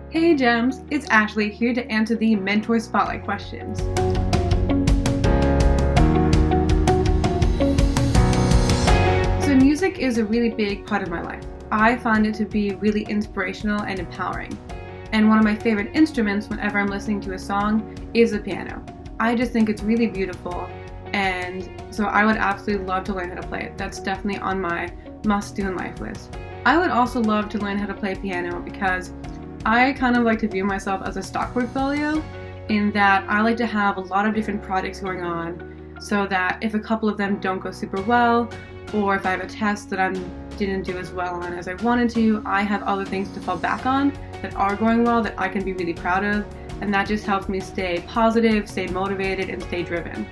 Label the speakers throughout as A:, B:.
A: Hey Gems, it's Ashley here to answer the Mentor Spotlight questions. So music is a really big part of my life. I find it to be really inspirational and empowering. And one of my favorite instruments whenever I'm listening to a song is the piano. I just think it's really beautiful, and so I would absolutely love to learn how to play it. That's definitely on my must-do in life list. I would also love to learn how to play piano because I kind of like to view myself as a stock portfolio, in that I like to have a lot of different projects going on, so that if a couple of them don't go super well, or if I have a test that I didn't do as well on as I wanted to, I have other things to fall back on that are going well that I can be really proud of, and that just helps me stay positive, stay motivated, and stay driven.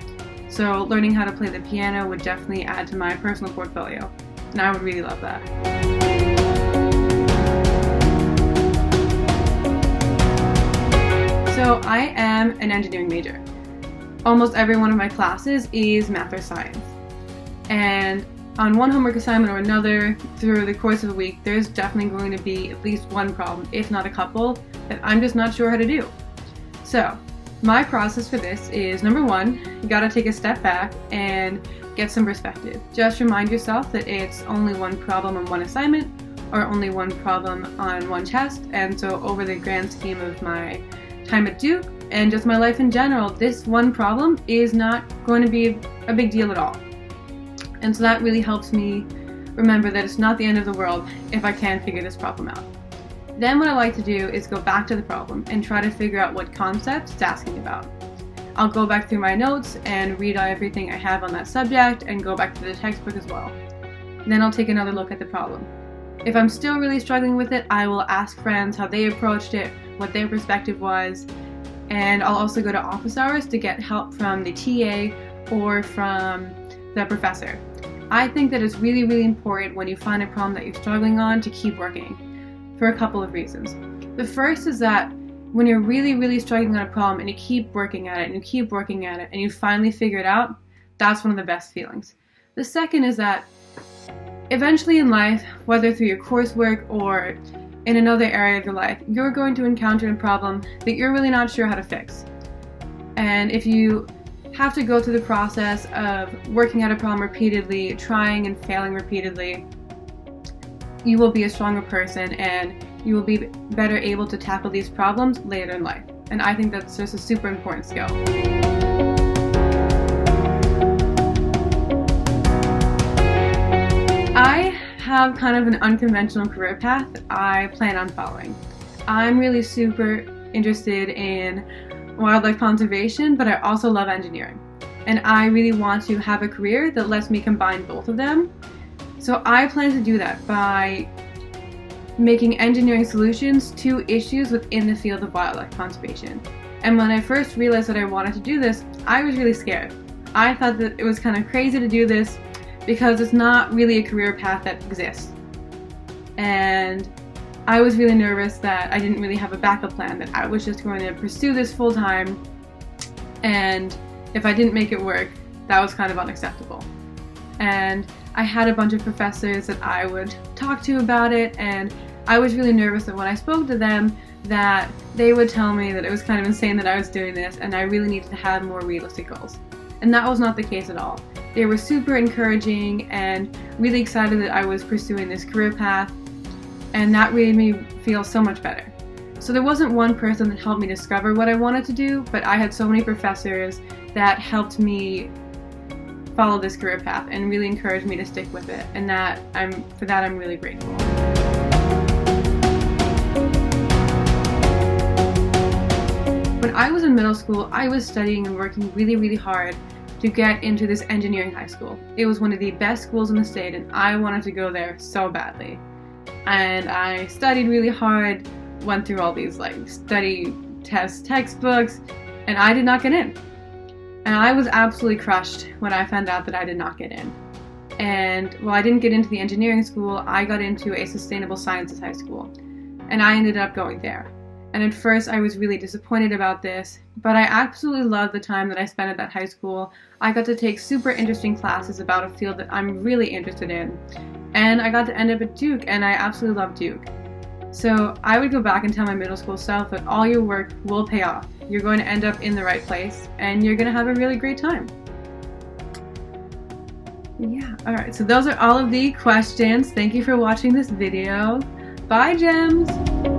A: So learning how to play the piano would definitely add to my personal portfolio, and I would really love that. So I am an engineering major. Almost every one of my classes is math or science. And on one homework assignment or another through the course of the week, there's definitely going to be at least one problem, if not a couple, that I'm just not sure how to do. So my process for this is, number one, you gotta take a step back and get some perspective. Just remind yourself that it's only one problem on one assignment, or only one problem on one test, and so over the grand scheme of my time at Duke and just my life in general, this one problem is not going to be a big deal at all. And so that really helps me remember that it's not the end of the world if I can figure this problem out. Then what I like to do is go back to the problem and try to figure out what concept it's asking about. I'll go back through my notes and read everything I have on that subject and go back to the textbook as well. And then I'll take another look at the problem. If I'm still really struggling with it, I will ask friends how they approached it, what their perspective was, and I'll also go to office hours to get help from the TA or from the professor. I think that it's really, really important when you find a problem that you're struggling on to keep working for a couple of reasons. The first is that when you're really, really struggling on a problem and you keep working at it and you keep working at it and you finally figure it out, that's one of the best feelings. The second is that eventually in life, whether through your coursework or in another area of your life, you're going to encounter a problem that you're really not sure how to fix. And if you have to go through the process of working at a problem repeatedly, trying and failing repeatedly, you will be a stronger person and you will be better able to tackle these problems later in life. And I think that's just a super important skill. I have kind of an unconventional career path that I plan on following. I'm really super interested in wildlife conservation, but I also love engineering. And I really want to have a career that lets me combine both of them. So I plan to do that by making engineering solutions to issues within the field of wildlife conservation. And when I first realized that I wanted to do this, I was really scared. I thought that it was kind of crazy to do this because it's not really a career path that exists. And I was really nervous that I didn't really have a backup plan, that I was just going to pursue this full time, and if I didn't make it work, that was kind of unacceptable. And I had a bunch of professors that I would talk to about it, and I was really nervous that when I spoke to them that they would tell me that it was kind of insane that I was doing this and I really needed to have more realistic goals. And that was not the case at all. They were super encouraging and really excited that I was pursuing this career path, and that made me feel so much better. So there wasn't one person that helped me discover what I wanted to do, but I had so many professors that helped me follow this career path and really encouraged me to stick with it, and for that I'm really grateful. When I was in middle school, I was studying and working really, really hard to get into this engineering high school. It was one of the best schools in the state, and I wanted to go there so badly. And I studied really hard, went through all these study test textbooks, and I did not get in. And I was absolutely crushed when I found out that I did not get in. And while I didn't get into the engineering school, I got into a sustainable sciences high school, and I ended up going there. And at first I was really disappointed about this, but I absolutely loved the time that I spent at that high school. I got to take super interesting classes about a field that I'm really interested in, and I got to end up at Duke, and I absolutely love Duke. So I would go back and tell my middle school self that all your work will pay off. You're going to end up in the right place, and you're going to have a really great time. Yeah, alright, so those are all of the questions. Thank you for watching this video. Bye, gems!